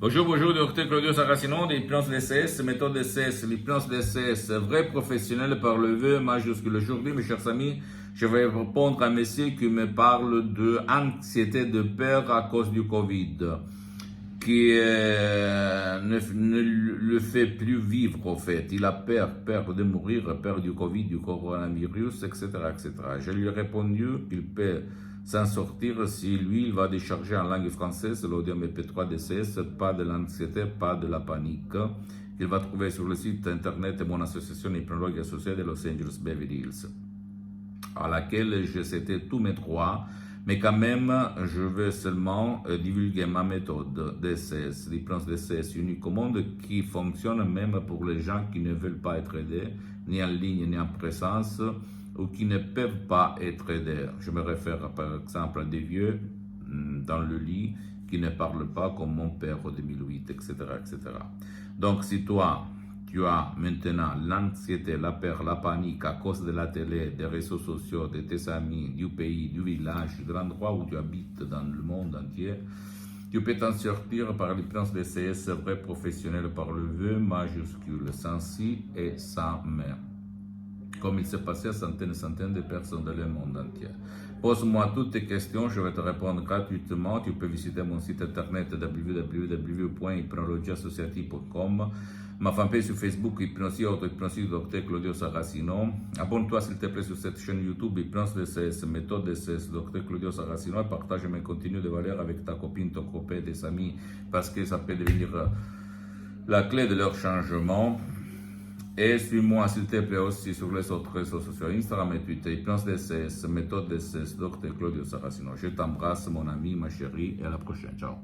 Bonjour, bonjour, docteur Claudio Saracino, l'hypnose DCS, méthode DCS, l'hypnose DCS, vrai professionnel par le V majuscule. Aujourd'hui, mes chers amis, je vais répondre à un monsieur qui me parle de anxiété de peur à cause du Covid, qui ne le fait plus vivre, au fait. Il a peur de mourir, peur du Covid, du coronavirus, etc., etc. Je lui ai répondu qu'il peut s'en sortir si lui, il va décharger en langue française l'audio MP3 DCS, pas de l'anxiété, pas de la panique. Il va trouver sur le site internet de mon association hypnologue associée de Los Angeles Beverly Hills, à laquelle j'ai cédé tous mes droits, mais quand même, je veux seulement divulguer ma méthode DCS, l'hypnose DCS unique au monde, qui fonctionne même pour les gens qui ne veulent pas être aidés, ni en ligne, ni en présence, ou qui ne peuvent pas être aidés. Je me réfère par exemple à des vieux dans le lit qui ne parlent pas comme mon père en 2008, etc., etc. Donc si toi, tu as maintenant l'anxiété, la peur, la panique à cause de la télé, des réseaux sociaux, de tes amis, du pays, du village, de l'endroit où tu habites dans le monde entier, tu peux t'en sortir par l'hypnose DCS vrai professionnel par le V majuscule, sans si et sans mais. Comme il s'est passé à centaines et centaines de personnes dans le monde entier. Pose-moi toutes tes questions, je vais te répondre gratuitement. Tu peux visiter mon site internet www.hypnologieassociative.com, ma fanpage sur Facebook, Hypnosie Auto, Hypnosie Dr Claudio Saracino. Abonne-toi s'il te plaît sur cette chaîne YouTube, Hypnose DCS, méthode DCS, Dr Claudio Saracino, et partage mes contenus de valeur avec ta copine, ton copain, tes amis, parce que ça peut devenir la clé de leur changement. Et suis-moi s'il te plaît aussi sur les autres réseaux sociaux, Instagram et Twitter, Hypnose DCS, méthode DCS, Dr Claudio Saracino. Je t'embrasse mon ami, ma chérie, et à la prochaine. Ciao.